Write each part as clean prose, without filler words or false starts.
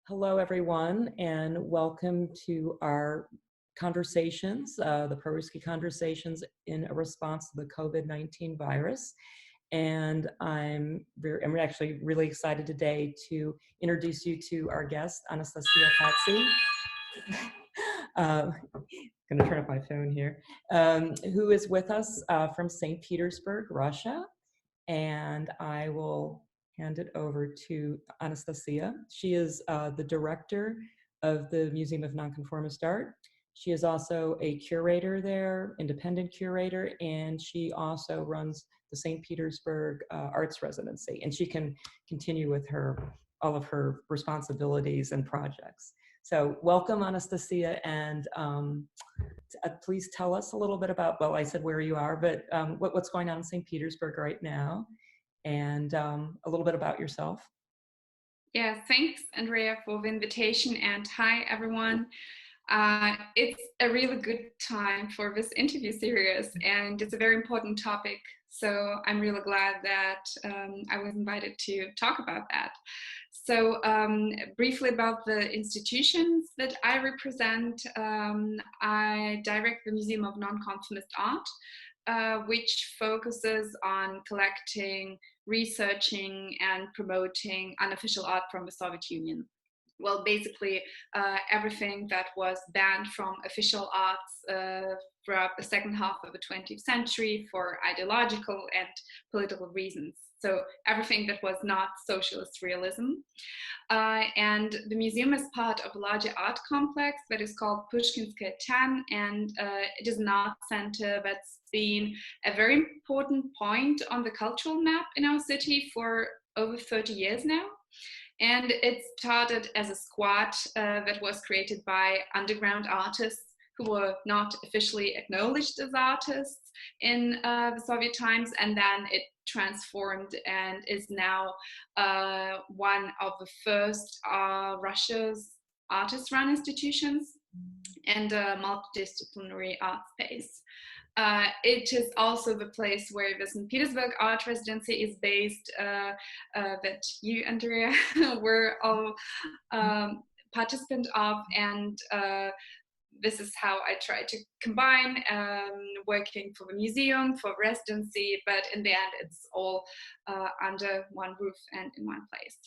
Hello, everyone, and welcome to our conversations, the по-русски conversations in a response to the COVID-19 virus. And I'm actually really excited today to introduce you to our guest, Anastasia Patsey. Going to turn off my phone here, who is with us from St. Petersburg, Russia. And I will hand it over to Anastasia. She is the director of the Museum of Non-conformist Art. She is also a curator there, independent curator, and she also runs the St. Petersburg Artist Residency. And she can continue with all of her responsibilities and projects. So welcome, Anastasia, and please tell us a little bit about, well, I said where you are, but what's going on in St. Petersburg right now, and a little bit about yourself. Yeah, thanks, Andrea, for the invitation, and hi, everyone. It's a really good time for this interview series, and it's a very important topic. So I'm really glad that I was invited to talk about that. So briefly about the institutions that I represent, I direct the Museum of Non-conformist Art, which focuses on collecting, researching, and promoting unofficial art from the Soviet Union. Well, basically everything that was banned from official arts throughout the second half of the 20th century for ideological and political reasons. So everything that was not socialist realism. And the museum is part of a larger art complex that is called Pushkinskaya 10, and it is an art center that's been a very important point on the cultural map in our city for over 30 years now. And it started as a squad that was created by underground artists who were not officially acknowledged as artists in the Soviet times, and then it transformed and is now one of the first Russia's artist-run institutions and a multidisciplinary art space. It is also the place where the St. Petersburg Art Residency is based, that you, Andrea, were all participant of, and this is how I try to combine working for the museum, for residency, but in the end it's all under one roof and in one place.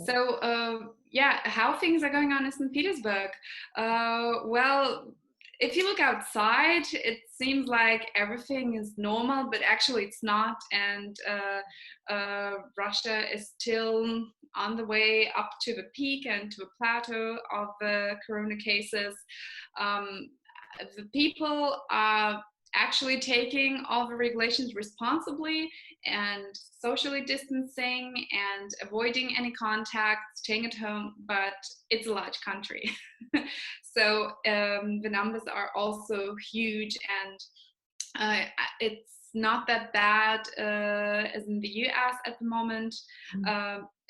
So yeah, how things are going on in St. Petersburg? Well, if you look outside, it seems like everything is normal, but actually it's not. And Russia is still on the way up to the peak and to a plateau of the corona cases. The people are actually taking all the regulations responsibly and socially distancing and avoiding any contact, staying at home, but it's a large country. So the numbers are also huge, and it's not that bad as in the US at the moment.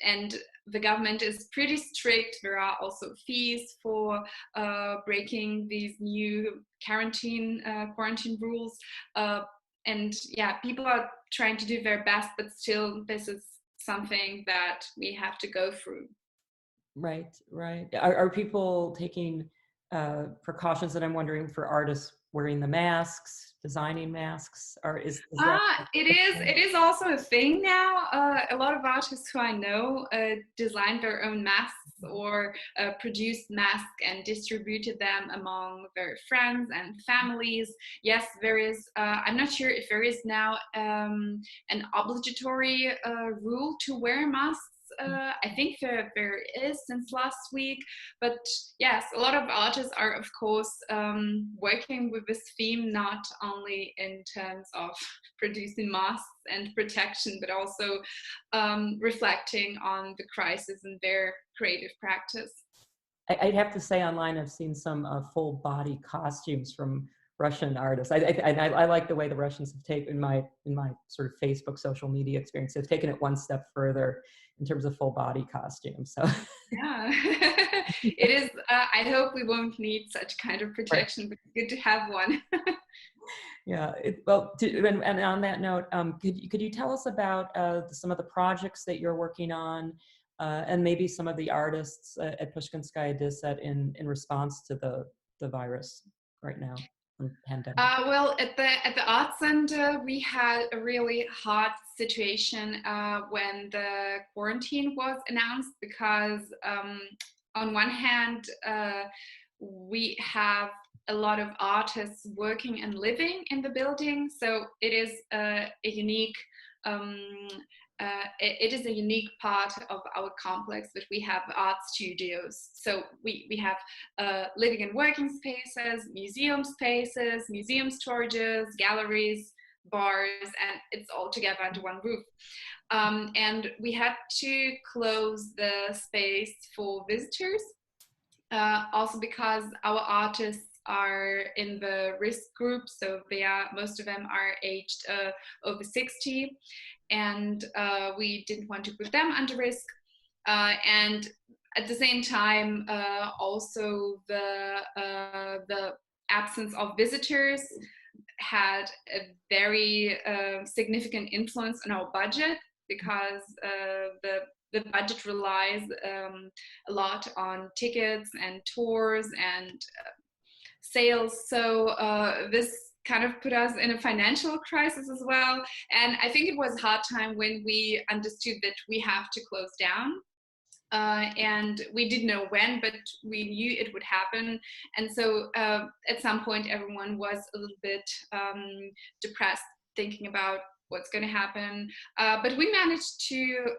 And the government is pretty strict. There are also fees for breaking these new quarantine rules. And yeah, people are trying to do their best, but still this is something that we have to go through. Right. Are people taking precautions? And I'm wondering, for artists wearing the masks, designing masks, or is that it is also a thing now. A lot of artists who I know designed their own masks or produced masks and distributed them among their friends and families. Yes, there is. I'm not sure if there is now an obligatory rule to wear masks. I think there is since last week, but yes, a lot of artists are of course working with this theme, not only in terms of producing masks and protection, but also reflecting on the crisis in their creative practice. I'd have to say, online I've seen some full body costumes from Russian artists. I like the way the Russians have taken, in my sort of Facebook social media experience, they've taken it one step further in terms of full body costumes. So yeah, it is. I hope we won't need such kind of protection, but it's good to have one. Yeah. And on that note, could you tell us about some of the projects that you're working on? and maybe some of the artists at Pushkinskaya did that in response to the virus right now, the pandemic. Well, at the Art Center, we had a really hard situation when the quarantine was announced, because on one hand, we have a lot of artists working and living in the building, so it is a unique it is a unique part of our complex that we have art studios. So we have living and working spaces, museum spaces, museum storages, galleries, bars, and it's all together under one roof. And we had to close the space for visitors, also because our artists are in the risk group, so most of them are aged over 60, and we didn't want to put them under risk. And at the same time, also the absence of visitors had a very significant influence on our budget, because the budget relies a lot on tickets and tours and sales. So this kind of put us in a financial crisis as well. And I think it was a hard time when we understood that we have to close down. And we didn't know when, but we knew it would happen. And so at some point, everyone was a little bit depressed, thinking about what's going to happen. But we managed to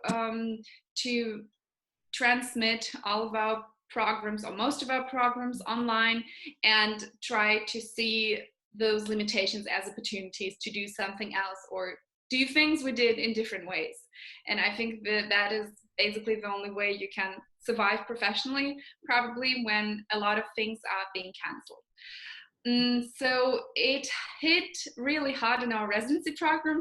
transmit all of our programs, or most of our programs, online, and try to see those limitations as opportunities to do something else, or do things we did in different ways. And I think that is basically the only way you can survive professionally, probably, when a lot of things are being canceled. So it hit really hard in our residency program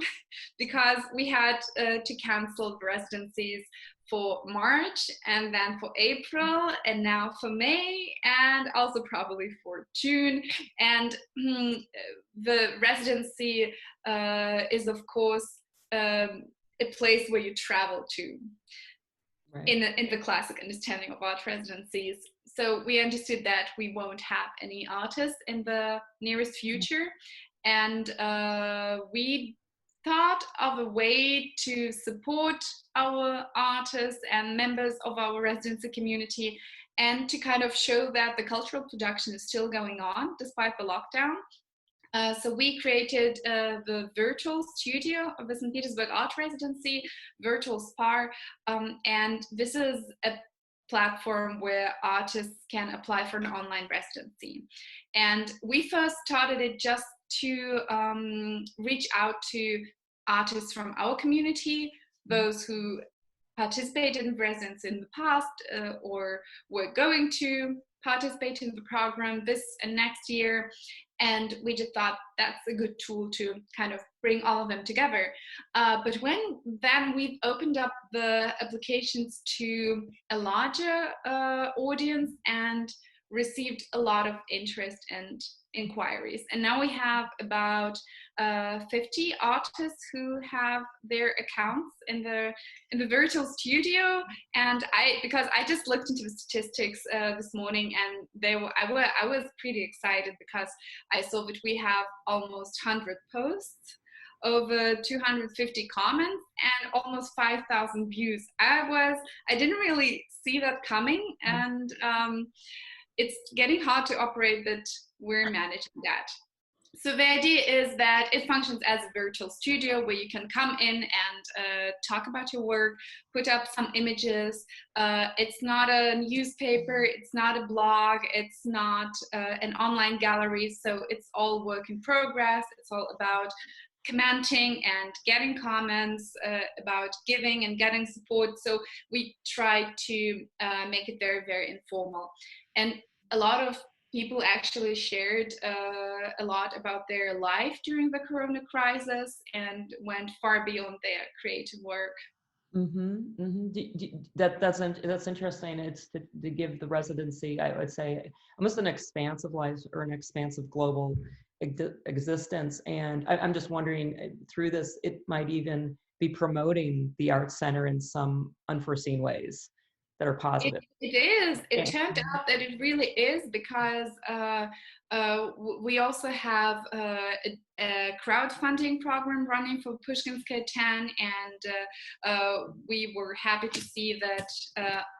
because we had to cancel the residencies for March, and then for April, and now for May, and also probably for June. And the residency is, of course, a place where you travel to, right, in the classic understanding of art residencies. So we understood that we won't have any artists in the nearest future, and we thought of a way to support our artists and members of our residency community, and to kind of show that the cultural production is still going on despite the lockdown. So we created the virtual studio of the St. Petersburg Art Residency, virtual SPAR, and this is a platform where artists can apply for an online residency. And we first started it just to reach out to artists from our community, those who participated in residency in the past or were going to participate in the program this and next year. And we just thought that's a good tool to kind of bring all of them together. But then we've opened up the applications to a larger audience and received a lot of interest and inquiries. And now we have about 50 artists who have their accounts in the virtual studio. And because I just looked into the statistics this morning, and I was pretty excited, because I saw that we have almost 100 posts, over 250 comments, and almost 5,000 views. I didn't really see that coming, and it's getting hard to operate, but we're managing that. So the idea is that it functions as a virtual studio where you can come in and talk about your work, put up some images. It's not a newspaper, it's not a blog, it's not an online gallery, so it's all work in progress. It's all about commenting and getting comments, about giving and getting support. So we try to make it very, very informal. And a lot of people actually shared a lot about their life during the Corona crisis and went far beyond their creative work. That's interesting. It's to give the residency, I would say, almost an expansive life or an expansive global existence. And I'm just wondering, through this, it might even be promoting the Art Center in some unforeseen ways. that are positive. It is. It And- turned out that it really is, because we also have a crowdfunding program running for Pushkinskaya 10, and we were happy to see that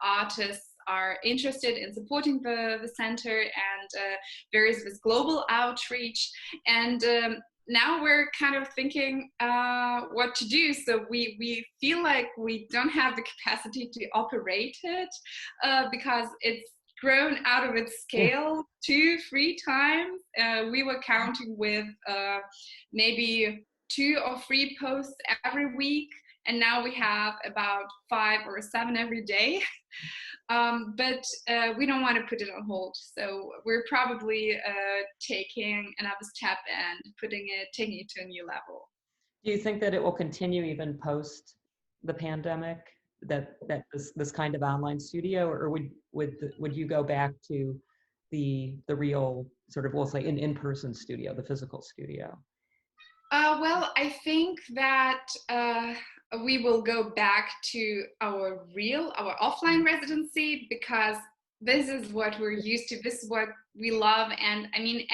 artists are interested in supporting the center, and there is this global outreach, and now we're kind of thinking what to do. So we feel like we don't have the capacity to operate it because it's grown out of its scale 2-3 times. We were counting with maybe 2 or 3 posts every week, and now we have about 5 or 7 every day. But we don't want to put it on hold, so we're probably taking another step and taking it to a new level. Do you think that it will continue even post the pandemic, that this kind of online studio, or would you go back to the real sort of, we'll say, in-person studio, the physical studio? Well, I think that we will go back to our offline residency, because this is what we're used to. This is what we love. And I mean,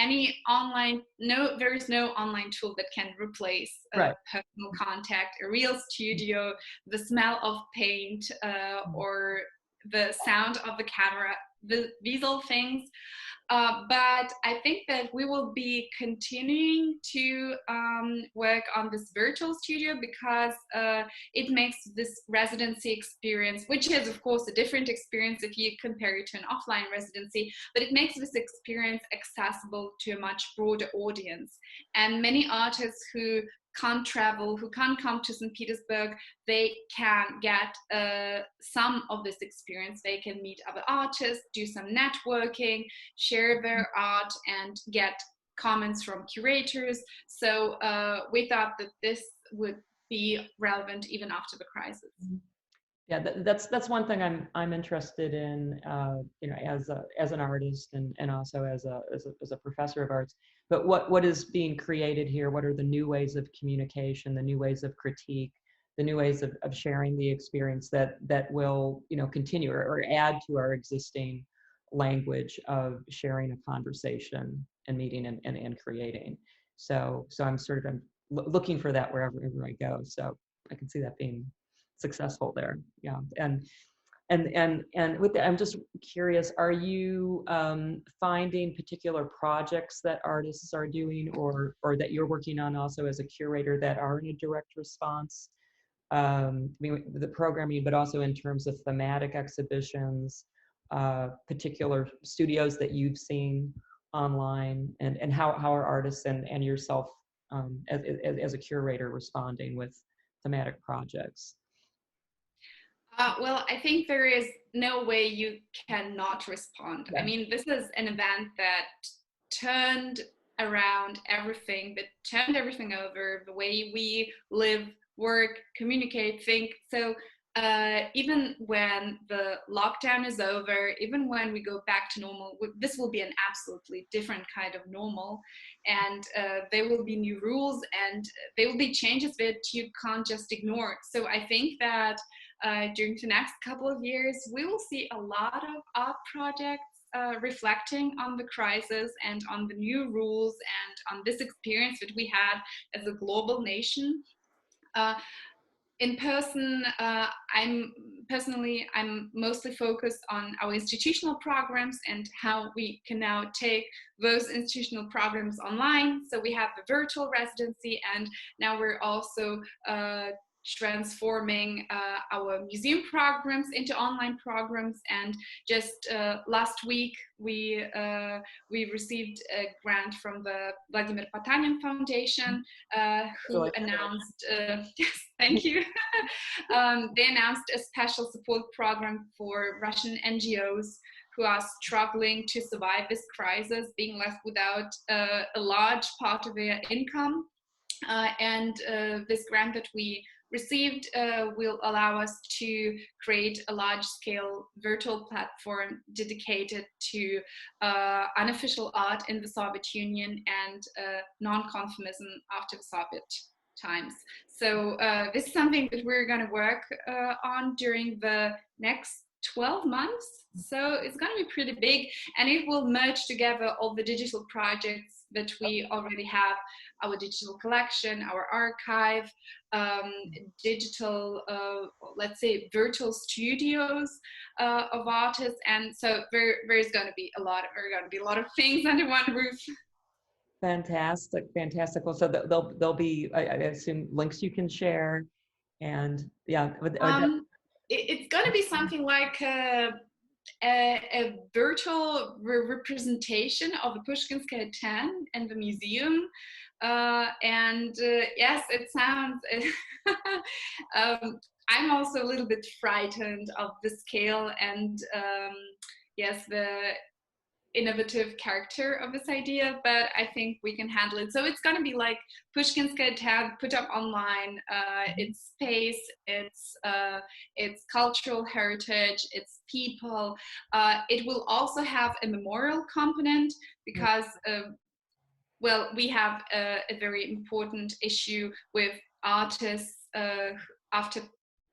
there is no online tool that can replace personal contact, a real studio, the smell of paint, or the sound of the camera, these all things. But I think that we will be continuing to work on this virtual studio, because it makes this residency experience, which is of course a different experience if you compare it to an offline residency, but it makes this experience accessible to a much broader audience. And many artists who can't travel, who can't come to St. Petersburg, they can get some of this experience. They can meet other artists, do some networking, share their art, and get comments from curators. So we thought that this would be relevant even after the crisis. Yeah, that's one thing I'm interested in, you know, as an artist and also as a professor of arts. But what is being created here? What are the new ways of communication, the new ways of critique, the new ways of sharing the experience that will, you know, continue or add to our existing language of sharing a conversation and meeting and creating. So I'm looking for that wherever I go. So I can see that being successful there. Yeah. And with that, I'm just curious, are you finding particular projects that artists are doing or that you're working on also as a curator that are in a direct response, I mean, the programming, but also in terms of thematic exhibitions, particular studios that you've seen online, and how are artists and yourself as a curator responding with thematic projects? Well, I think there is no way you cannot respond. Yeah. I mean, this is an event that turned around everything, that turned everything over, the way we live, work, communicate, think. So even when the lockdown is over, even when we go back to normal, this will be an absolutely different kind of normal. And there will be new rules, and there will be changes that you can't just ignore. So I think that during the next couple of years, we will see a lot of art projects reflecting on the crisis and on the new rules and on this experience that we had as a global nation. In person, I'm mostly focused on our institutional programs and how we can now take those institutional programs online. So we have the virtual residency, and now we're also transforming our museum programs into online programs. And just last week we received a grant from the Vladimir Potanin Foundation, who announced yes, thank you. They announced a special support program for Russian NGOs who are struggling to survive this crisis, being left without a large part of their income. And this grant that we received will allow us to create a large-scale virtual platform dedicated to unofficial art in the Soviet Union and non-conformism after the Soviet times. So this is something that we're going to work on during the next 12 months. So it's going to be pretty big, and it will merge together all the digital projects that we already have, our digital collection, our archive, digital, let's say, virtual studios of artists. And so there's going to be a lot of things under one roof. Fantastic, fantastic. Well, so there'll be, I assume, links you can share, and yeah. It's going to be something like a virtual representation of the Pushkinskaya 10 and the museum. Yes, it sounds, I'm also a little bit frightened of the scale and yes, the innovative character of this idea, but I think we can handle it. So it's going to be like Pushkinskaya tab put up online. It's space, it's cultural heritage, it's people. It will also have a memorial component because well, we have a very important issue with artists after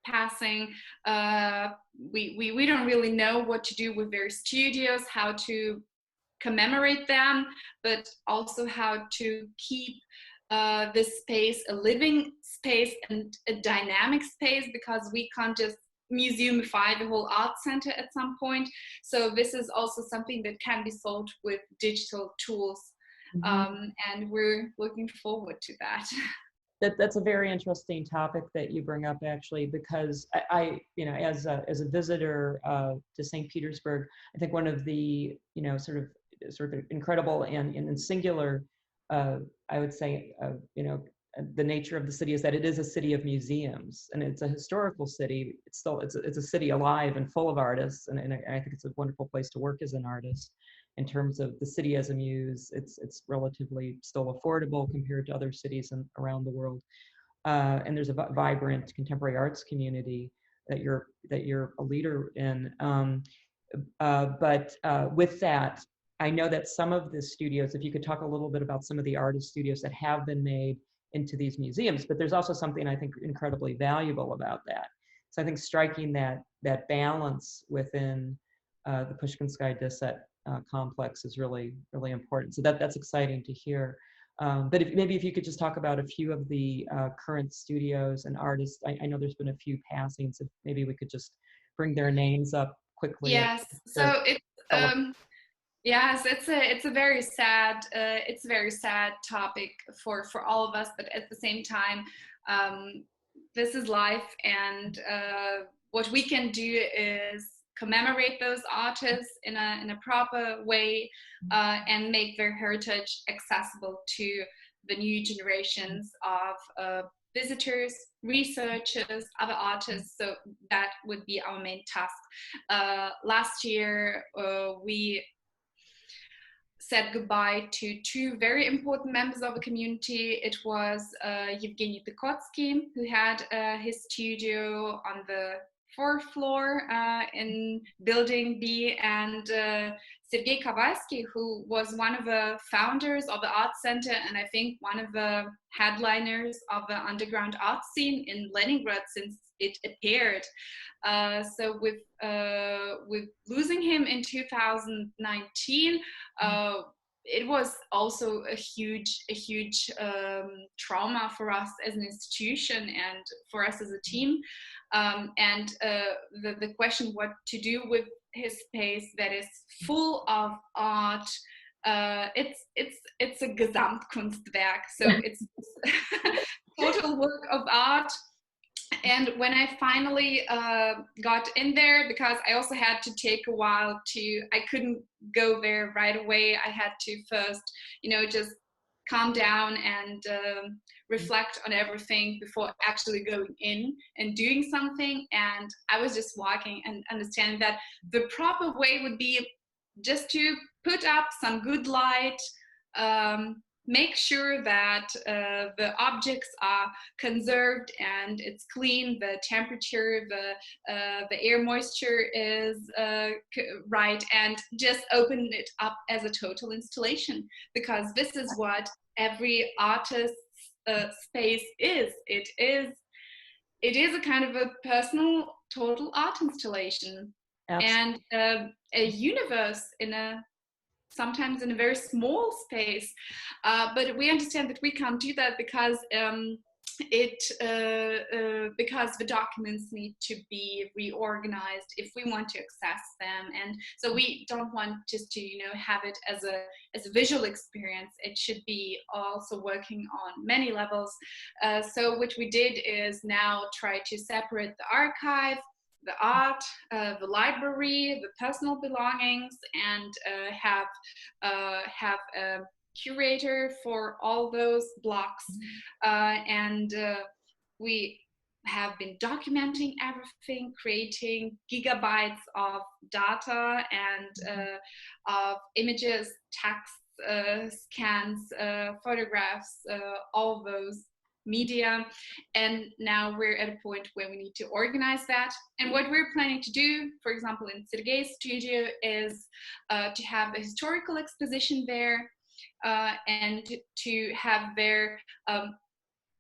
passing. We don't really know what to do with their studios, how to commemorate them, but also how to keep this space a living space and a dynamic space, because we can't just museumify the whole art center at some point. So this is also something that can be solved with digital tools. And we're looking forward to that. That's a very interesting topic that you bring up, actually, because I you know, as a visitor to St. Petersburg, I think one of the, you know, sort of incredible and singular, I would say, you know, the nature of the city is that it is a city of museums, and it's a historical city. It's still, it's a city alive and full of artists, and I think it's a wonderful place to work as an artist. In terms of the city as a muse, it's relatively still affordable compared to other cities around the world. And there's a vibrant contemporary arts community that you're a leader in. But with that, I know that some of the studios, if you could talk a little bit about some of the artist studios that have been made into these museums, but there's also something I think incredibly valuable about that. So I think striking that balance within the Pushkinskaya Disset complex is really, really important. So that's exciting to hear. But maybe if you could just talk about a few of the current studios and artists. I know there's been a few passings. If maybe we could just bring their names up quickly. Yes. So it's yes, it's a very sad topic for all of us. But at the same time, this is life, and what we can do is commemorate those artists in a proper way and make their heritage accessible to the new generations of visitors, researchers, other artists. So that would be our main task. Last year, we said goodbye to two very important members of the community. It was Evgeny Pekotsky, who had his studio on the 4th floor in building B, and Sergei Kowalski, who was one of the founders of the art center, and I think one of the headliners of the underground art scene in Leningrad since it appeared. So with losing him in 2019, it was also a huge trauma for us as an institution and for us as a team. And the question what to do with his space that is full of art, it's a Gesamtkunstwerk, so it's total work of art. And when I finally got in there, because I also had to take a while I couldn't go there right away. I had to first, just calm down and reflect on everything before actually going in and doing something. And I was just walking and understanding that the proper way would be just to put up some good light, make sure that the objects are conserved and it's clean, the temperature, the air moisture is right, and just open it up as a total installation, because this is what every artist's space is. It is a kind of a personal total art installation. and a universe sometimes in a very small space. But we understand that we can't do that because because the documents need to be reorganized if we want to access them, and so we don't want just to have it as a visual experience. It should be also working on many levels. So what we did is now try to separate the archive, the art, the library, the personal belongings, and have a curator for all those blocks. And we have been documenting everything, creating gigabytes of data and of images, text, scans, photographs, all those media. And now we're at a point where we need to organize that. And what we're planning to do, for example, in Sergei's studio, is to have a historical exposition there, and to have there,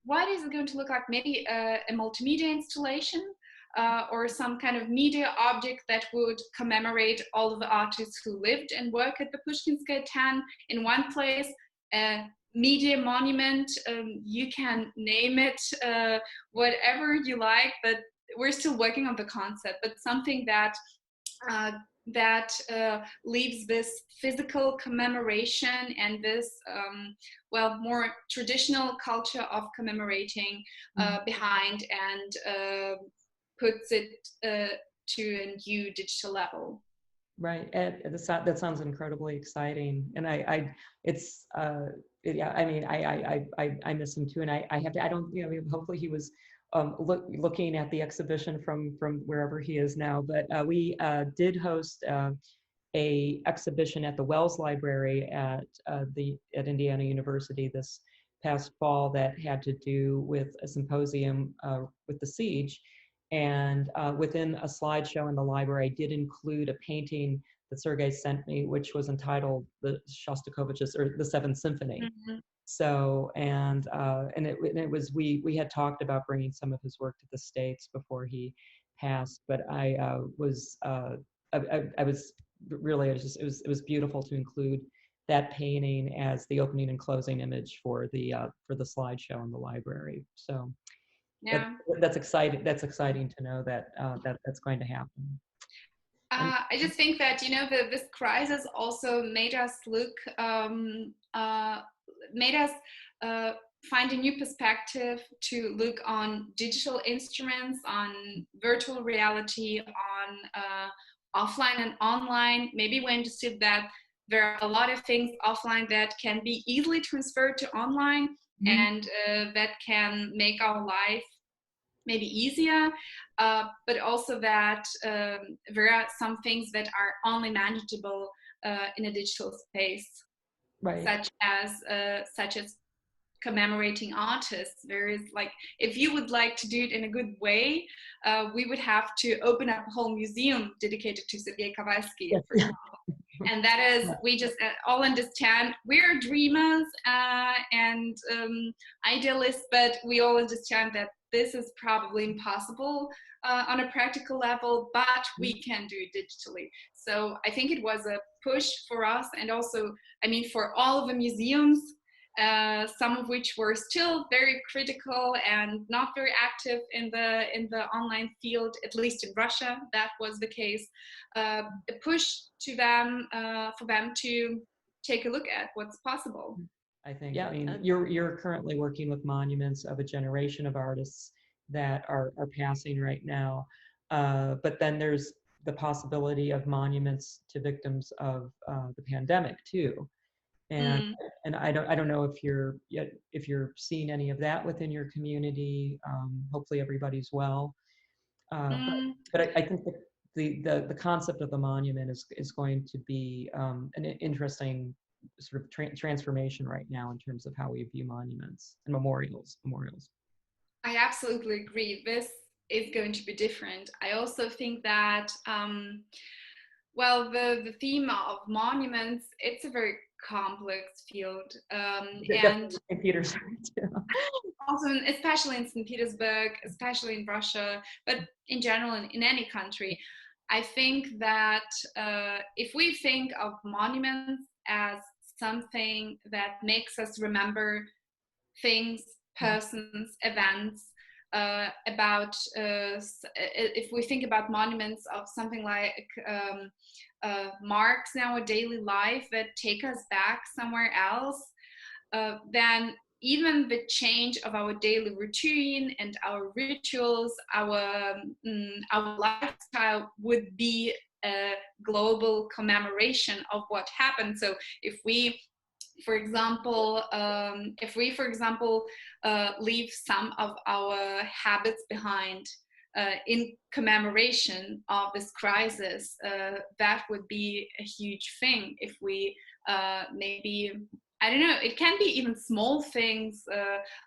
what is it going to look like? Maybe a multimedia installation, or some kind of media object that would commemorate all of the artists who lived and worked at the Pushkinskaya 10 in one place. Media monument, you can name it whatever you like, but we're still working on the concept, but something that leaves this physical commemoration and this more traditional culture of commemorating behind, and puts it to a new digital level. Right, and that sounds incredibly exciting, and yeah, I mean, I miss him too, and I have to, I don't, hopefully he was looking at the exhibition from wherever he is now, but we did host a exhibition at the Wells Library at Indiana University this past fall that had to do with a symposium with the siege. And within a slideshow in the library, I did include a painting that Sergei sent me, which was entitled the Shostakovich's, or the Seventh Symphony. Mm-hmm. So, and it was, we had talked about bringing some of his work to the States before he passed, but I was really, it was beautiful to include that painting as the opening and closing image for the slideshow in the library. So. Yeah, that's exciting. That's exciting to know that that's going to happen. I just think that this crisis also made us look, made us find a new perspective to look on digital instruments, on virtual reality, on offline and online. Maybe we understood that there are a lot of things offline that can be easily transferred to online. Mm-hmm. And that can make our life maybe easier, but also that there are some things that are only manageable in a digital space, right? Such as commemorating artists. There is, like, if you would like to do it in a good way, we would have to open up a whole museum dedicated to Sergei Kowalski, for example. And that is, we just all understand we're dreamers and idealists, but we all understand that this is probably impossible on a practical level, but we can do it digitally. So I think it was a push for us, and also, I mean, for all of the museums, some of which were still very critical and not very active in the online field, at least in Russia, that was the case. A push to them for them to take a look at what's possible. I think, yeah, I mean, you're currently working with monuments of a generation of artists that are passing right now, but then there's the possibility of monuments to victims of the pandemic too. And and I don't know if you're seeing any of that within your community. Hopefully everybody's well. But I think the concept of the monument is going to be an interesting sort of transformation right now in terms of how we view monuments and memorials. I absolutely agree. This is going to be different. I also think that the theme of monuments, it's a very complex field, and in Petersburg too. Also, especially in St. Petersburg, especially in Russia, but in general in any country. I think that if we think of monuments as something that makes us remember things, persons, events, if we think about monuments of something like marks in our daily life that take us back somewhere else, then even the change of our daily routine and our rituals, our lifestyle would be a global commemoration of what happened. So if we, for example, leave some of our habits behind in commemoration of this crisis, that would be a huge thing. If we maybe, I don't know, it can be even small things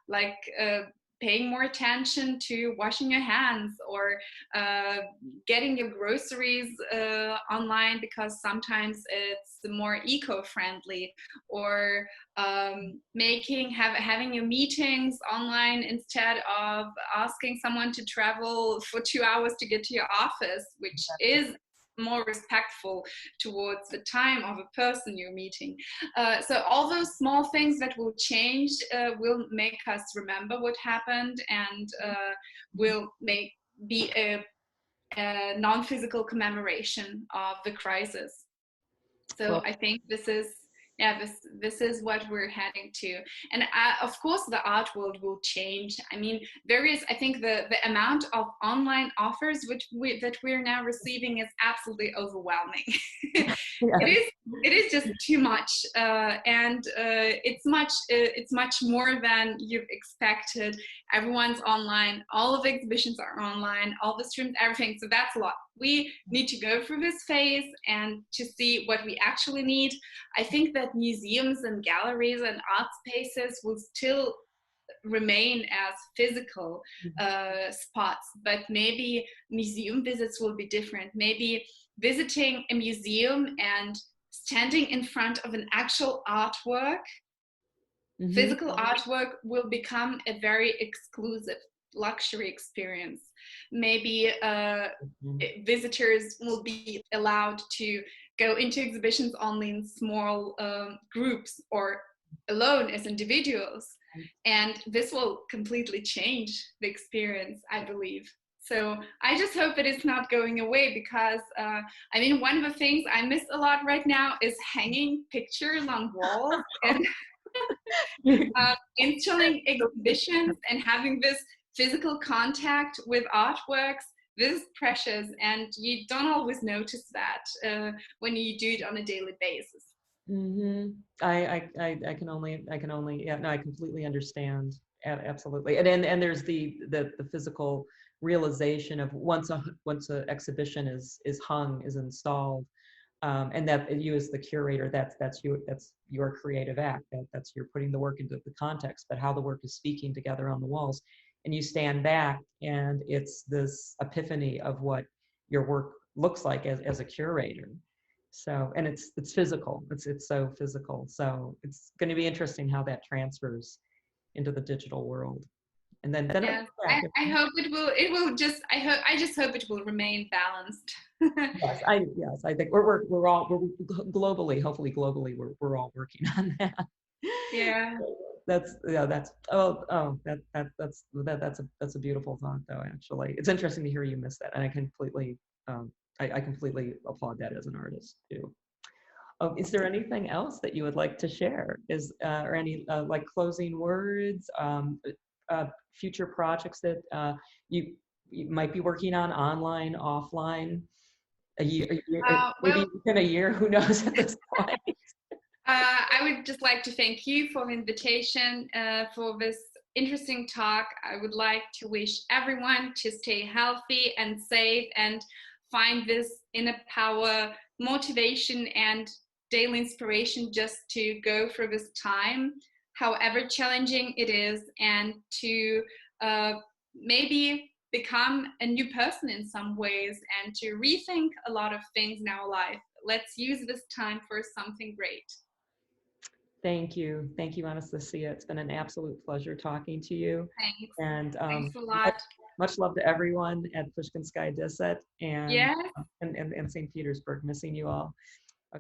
like paying more attention to washing your hands, or getting your groceries online because sometimes it's more eco-friendly, or having your meetings online instead of asking someone to travel for 2 hours to get to your office, which is more respectful towards the time of a person you're meeting. So all those small things that will change will make us remember what happened, and will be a non-physical commemoration of the crisis. So Well, I think this is what we're heading to. And of course the art world will change. I mean, I think the amount of online offers that we're now receiving is absolutely overwhelming. yes. It is just too much, and it's much more than you've expected. Everyone's online, all of the exhibitions are online, all the streams, everything. So that's a lot. We need to go through this phase and to see what we actually need. I think that museums and galleries and art spaces will still remain as physical spots, but maybe museum visits will be different. Maybe visiting a museum and standing in front of an actual artwork, physical artwork, will become a very exclusive luxury experience. Maybe visitors will be allowed to go into exhibitions only in small groups or alone as individuals. And this will completely change the experience, I believe. So I just hope that it's not going away, because I mean, one of the things I miss a lot right now is hanging pictures on walls and installing exhibitions and having this physical contact with artworks. This is precious, and you don't always notice that when you do it on a daily basis. I can only, yeah, no, I completely understand. Absolutely. And there's the physical realization of once a exhibition is hung, is installed, and that you as the curator, that's your creative act, that's you're putting the work into the context, but how the work is speaking together on the walls, and you stand back and it's this epiphany of what your work looks like as a curator. So, and it's physical, it's so physical. So it's going to be interesting how that transfers into the digital world. And then Yes, I hope I just hope it will remain balanced. yes, I think we're globally, hopefully globally, we're all working on that. Yeah. That's a beautiful thought, though. Actually, it's interesting to hear you miss that, and I completely applaud that as an artist too. Is there anything else that you would like to share? Or any like closing words, future projects that you might be working on, online, offline? Maybe within a year, who knows at this point? I would just like to thank you for the invitation, for this interesting talk. I would like to wish everyone to stay healthy and safe and find this inner power, motivation, and daily inspiration just to go through this time, however challenging it is, and to maybe become a new person in some ways, and to rethink a lot of things in our life. Let's use this time for something great. Thank you, Anastasia. It's been an absolute pleasure talking to you. Thanks. And Thanks a lot. Much love to everyone at Pushkinskaya 10 Yes. and St. Petersburg. Missing you all.